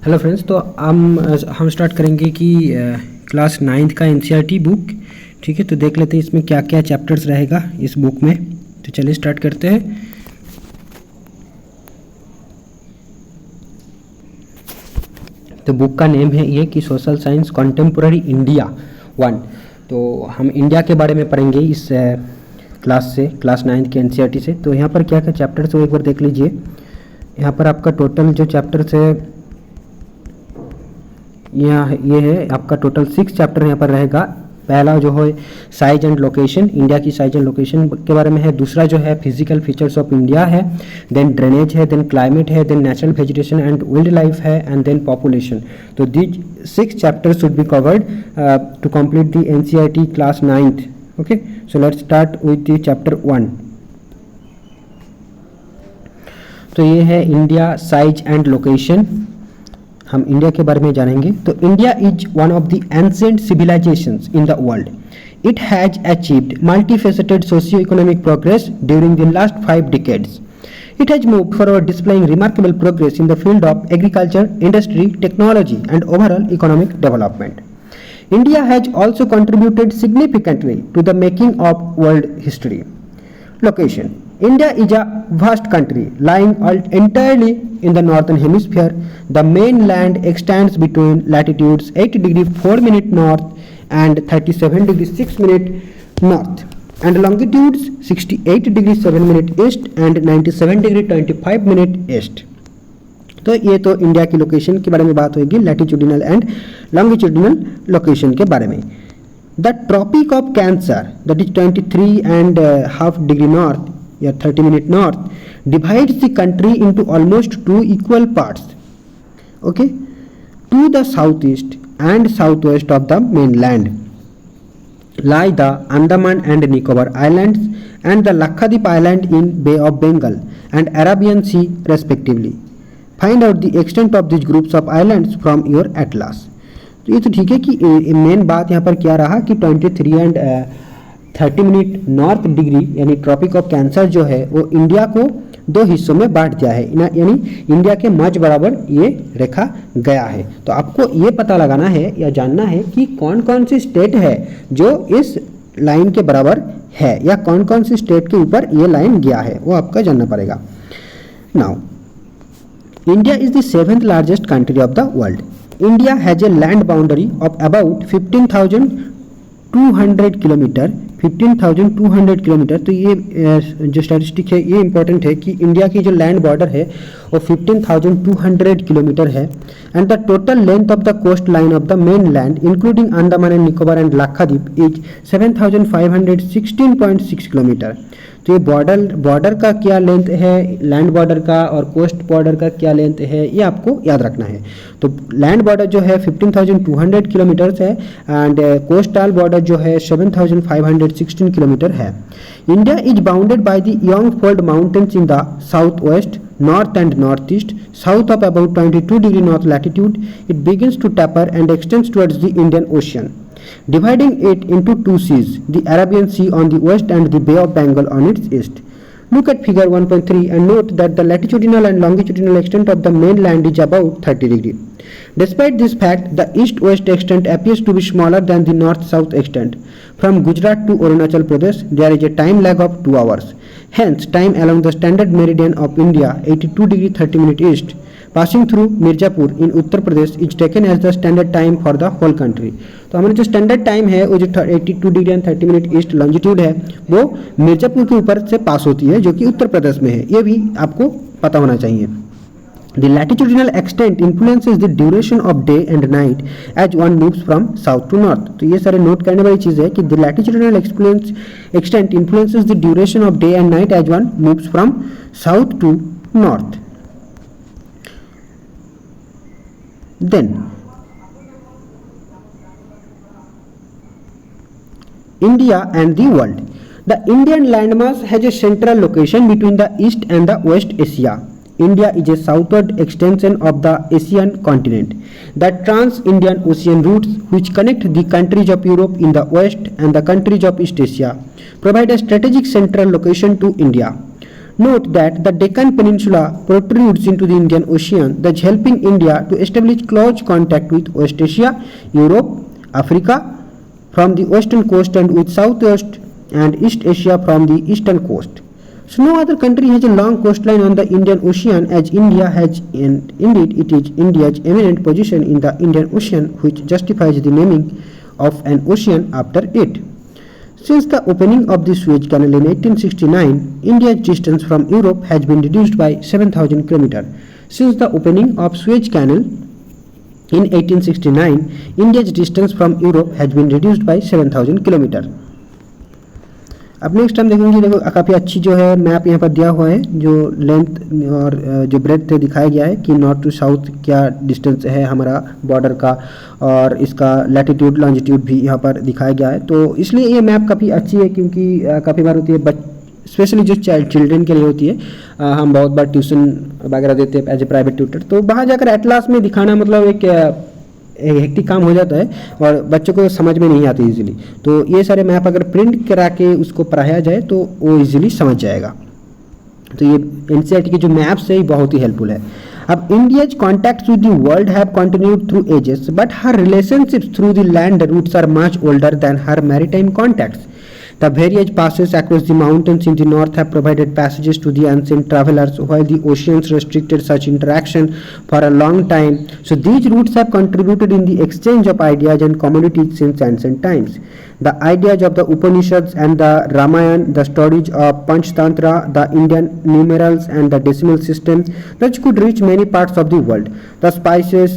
Hello friends, तो हम start करेंगे कि क्लास 9th का एनसीईआरटी बुक। ठीक है, तो देख लेते हैं इसमें क्या क्या चैप्टर्स रहेगा इस बुक में। तो चलिए स्टार्ट करते हैं। तो बुक का नेम है ये कि सोशल साइंस कॉन्टेम्पोररी इंडिया 1। तो हम इंडिया के बारे में पढ़ेंगे इस क्लास 9th के एनसीईआरटी से। तो यहाँ पर क्या क्या चैप्टर्स है एक बार देख लीजिए। यहाँ पर आपका टोटल जो चैप्टर्स है ये है आपका टोटल 6 चैप्टर यहाँ पर रहेगा। पहला जो है साइज एंड लोकेशन, इंडिया की साइज एंड लोकेशन के बारे में है। दूसरा जो है फिजिकल फीचर्स ऑफ इंडिया है, देन ड्रेनेज है, देन क्लाइमेट है, then natural vegetation and wildlife है, एंड देन पॉपुलेशन। तो these 6 chapters should be covered to complete the NCERT class 9th। Okay, so let's start with the chapter 1। तो ये है India size and location. हम India के बारे में जानेंगे। तो India is one of the ancient civilisations in the world. It has achieved multifaceted socio economic progress during the last 5 decades. It has moved forward, displaying remarkable progress in the field of agriculture, industry, technology, and overall economic development. India has also contributed significantly to the making of world history. Location: India is a vast country lying entirely in the northern hemisphere. The mainland extends between latitudes 80 degree 4 minute north and 37 degree 6 minute north, and longitudes 68 degree 7 minute east and 97 degree 25 minute east. तो ये तो India की location के बारे में बात होगी, latitudinal and longitudinal location के बारे में। The tropic of cancer that is 23.5 degree north या 30 minute north divides the country into almost 2 equal parts. Okay, to the southeast and southwest of the mainland lie the Andaman and Nicobar Islands and the Lakshadweep Island in Bay of Bengal and Arabian Sea respectively. Find out the extent of these groups of islands from your atlas. तो ये तो ठीक है कि main बात यहाँ पर क्या रहा कि 23 एंड 30 मिनट नॉर्थ डिग्री यानी ट्रॉपिक ऑफ कैंसर जो है वो इंडिया को 2 हिस्सों में बांट दिया है, यानी इंडिया के मध्य बराबर ये रेखा गया है। तो आपको ये पता लगाना है या जानना है कि कौन कौन सी स्टेट है जो इस लाइन के बराबर है या कौन कौन सी स्टेट के ऊपर ये लाइन गया है, वो आपका जानना पड़ेगा। Now India is the 7th largest country of the world. India has a land boundary of about 15,200 kilometre. 15,200 kilometre. तो ये जो स्टैटिस्टिक है ये इंपॉर्टेंट है कि इंडिया की जो लैंड बॉर्डर है वो 15,200 किलोमीटर है। And the total length of the coastline of the mainland including Andaman and Nicobar and Lakshadweep is 7,516.6 kilometre. तो ये बॉर्डर का क्या लेंथ है, लैंड बॉर्डर का और कोस्ट बॉर्डर का क्या लेंथ है, ये आपको याद रखना है। तो लैंड बॉर्डर जो है 15,200 किलोमीटर्स है एंड कोस्टल बॉर्डर जो है 7,516 किलोमीटर है। India is bounded by the young fold mountains in the south west, north and northeast. South of about 22 degree north latitude, it begins to taper and extends towards the Indian Ocean, dividing it into 2 seas, the Arabian Sea on the west and the Bay of Bengal on its east. Look at figure 1.3 and note that the latitudinal and longitudinal extent of the mainland is about 30 degree. Despite this fact, the east-west extent appears to be smaller than the north-south extent. From Gujarat to Arunachal Pradesh, there is a time lag of 2 hours. Hence, time along the standard meridian of India, 82 degree 30 minute east, passing through Mirzapur in Uttar Pradesh, is taken as the standard time for the whole country. तो हमारे जो standard time है वो जो 82 degree and 30 minute east longitude है वो मिर्जापुर के ऊपर से पास होती है जो कि उत्तर प्रदेश में है। ये भी आपको पता होना चाहिए। The latitudinal extent influences the duration of day and night as one moves from south to north. तो ये सारे नोट करने वाली चीज़ है कि the latitudinal extent influences the duration of day and night as one moves from south to north. Then India and the world. The Indian landmass has a central location between the East and the West Asia. India is a southward extension of the Asian continent. The trans-Indian Ocean routes which connect the countries of Europe in the west and the countries of East Asia provide a strategic central location to India. Note that the Deccan Peninsula protrudes into the Indian Ocean, thus helping India to establish close contact with West Asia, Europe, Africa from the western coast and with Southwest and East Asia from the eastern coast. So no other country has a long coastline on the Indian Ocean as India has, and indeed it is India's eminent position in the Indian Ocean which justifies the naming of an ocean after it. Since the opening of the Suez Canal in 1869, India's distance from Europe has been reduced by 7,000 km. Since the opening of Suez Canal in 1869, India's distance from Europe has been reduced by 7,000 km. अब next time देखेंगे, देखो काफ़ी अच्छी जो है map यहाँ पर दिया हुआ है, जो लेंथ और जो ब्रेड्थ दिखाया गया है कि नॉर्थ टू साउथ क्या डिस्टेंस है हमारा बॉर्डर का, और इसका लैटिट्यूड लॉन्जिट्यूड भी यहाँ पर दिखाया गया है। तो इसलिए ये मैप काफ़ी अच्छी है, क्योंकि काफ़ी बार होती है स्पेशली जो चिल्ड्रन के लिए होती है, हम बहुत बार ट्यूशन वगैरह देते हैं एज ए प्राइवेट ट्यूटर, तो वहाँ जाकर एटलास में दिखाना मतलब एक हेक्टिक काम हो जाता है और बच्चों को समझ में नहीं आती इजीली। तो ये सारे मैप अगर प्रिंट करा के उसको पढ़ाया जाए तो वो इजीली समझ जाएगा। तो ये एनसीईआरटी के जो मैप्स है ये बहुत ही हेल्पफुल है। अब India's contacts with the world have continued through ages, but her relationships through the land routes are much older than her maritime contacts. The various passes across the mountains in the north have provided passages to the ancient travelers, while the oceans restricted such interaction for a long time. So these routes have contributed in the exchange of ideas and commodities since ancient times. The ideas of the Upanishads and the Ramayana, the stories of Panchtantra, the Indian numerals and the decimal system, which could reach many parts of the world. The spices,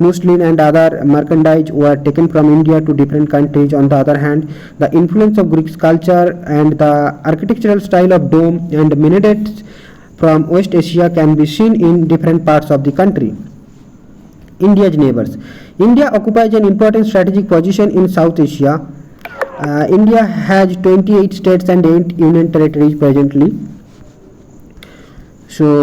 muslin and other merchandise were taken from India to different countries. On the other hand, the influence of Greek culture and the architectural style of dome and minarets from West Asia can be seen in different parts of the country. India's neighbors. India occupies an important strategic position in South Asia. India has 28 states and 8 union territories presently. So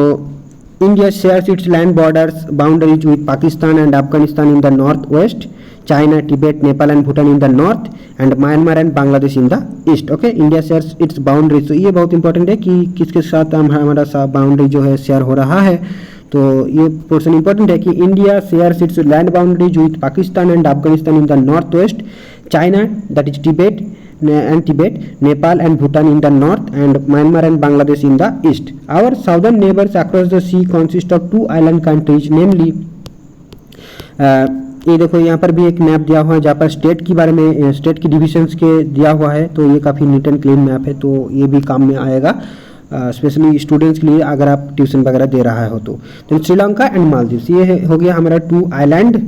India shares its land boundaries with Pakistan and Afghanistan in the northwest, China, Tibet, Nepal and Bhutan in the north, and Myanmar and Bangladesh in the east. Okay, India shares its boundaries. तो ये बहुत important है कि किसके साथ हमारा boundary जो है शेयर हो रहा है। तो ये पोर्शन इंपॉर्टेंट है कि India shares it's land boundaries with Pakistan and Afghanistan in the north west, China that is Tibet, Nepal and Bhutan in the north, and Myanmar and Bangladesh in the east. Our southern neighbors across the sea consist of 2 island countries, namely ये देखो यहाँ पर भी एक map दिया हुआ है जहाँ पर स्टेट के बारे में, स्टेट की डिविजन्स के दिया हुआ है। तो ये काफ़ी नीट एंड क्लीन मैप है, तो ये भी काम में आएगा स्पेशली स्टूडेंट्स के लिए अगर आप ट्यूशन वगैरह दे रहा हो तो। श्रीलंका एंड मालदीव्स, ये हो गया हमारा 2 island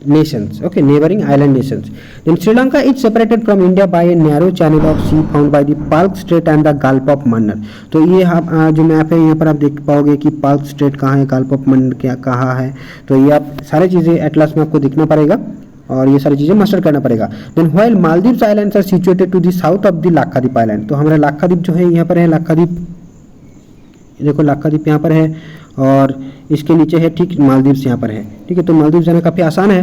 nations, okay, neighboring island nations. Then Sri Lanka is separated from India by a narrow channel of sea found by the Palk Strait and the Gulf of Mannar. तो ये जो मैप है यहाँ पर आप देख पाओगे कि पाल्क स्ट्रेट कहाँ है, गल्फ ऑफ मन्नर क्या कहाँ है। तो ये आप सारी चीज़ें एटलास में आपको दिखना पड़ेगा और ये सारी चीज़ें मास्टर करना पड़ेगा। Then while Maldives islands are situated to the south of the Lakshadweep island. तो हमारा लाक्षाद्वीप जो है यहाँ पर है, लाक्षाद्वीप देखो लाक्षाद्वीप यहाँ पर है और इसके नीचे है ठीक मालदीव्स यहाँ पर है। ठीक है, तो मालदीव्स जाना काफ़ी आसान है,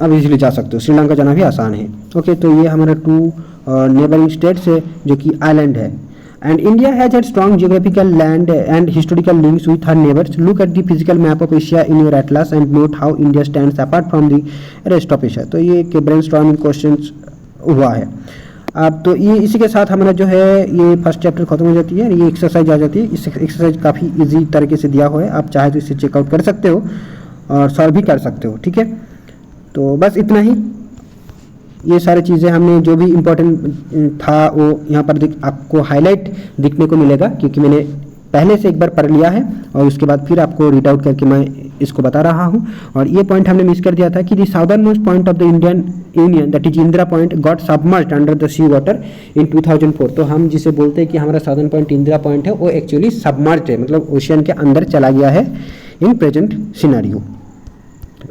अब इजीली जा सकते हो। श्रीलंका जाना भी आसान है। ओके, तो ये हमारा 2 नेबरिंग स्टेट्स है जो कि आइलैंड है। And India has had strong geographical land and historical links with her neighbours. Look at the physical map of Asia in your atlas and note how India stands apart from the rest of Asia. तो ये एक brainstorming questions हुआ है। अब तो ये इसी के साथ हमारा जो है ये फर्स्ट चैप्टर खत्म हो जाती है, ये एक्सरसाइज आ जाती है। इस एक्सरसाइज काफ़ी इजी तरीके से दिया हुआ है, आप चाहे तो इसे चेकआउट कर सकते हो और सॉल्व भी कर सकते हो। ठीक है, तो बस इतना ही। ये सारी चीज़ें हमने जो भी इम्पोर्टेंट था वो यहाँ पर आपको हाईलाइट दिखने को मिलेगा, क्योंकि मैंने पहले से एक बार पढ़ लिया है और उसके बाद फिर आपको रीड आउट करके मैं इसको बता रहा हूँ। और ये पॉइंट हमने मिस कर दिया था कि the southernmost point of the Indian Union that is Indira Point got submerged under the sea water in 2004। तो हम जिसे बोलते हैं कि हमारा साउदर्न पॉइंट इंदिरा पॉइंट है, वो एक्चुअली सबमर्ज्ड है, मतलब ओशियन के अंदर चला गया है इन प्रेजेंट सिनेरियो।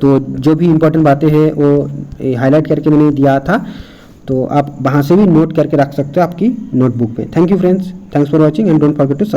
तो जो भी इंपॉर्टेंट बातें हैं वो हाईलाइट करके मैंने दिया था, तो आप वहाँ से भी नोट करके रख सकते हो आपकी नोटबुक में। Thank you friends, thanks for watching and don't forget to subscribe.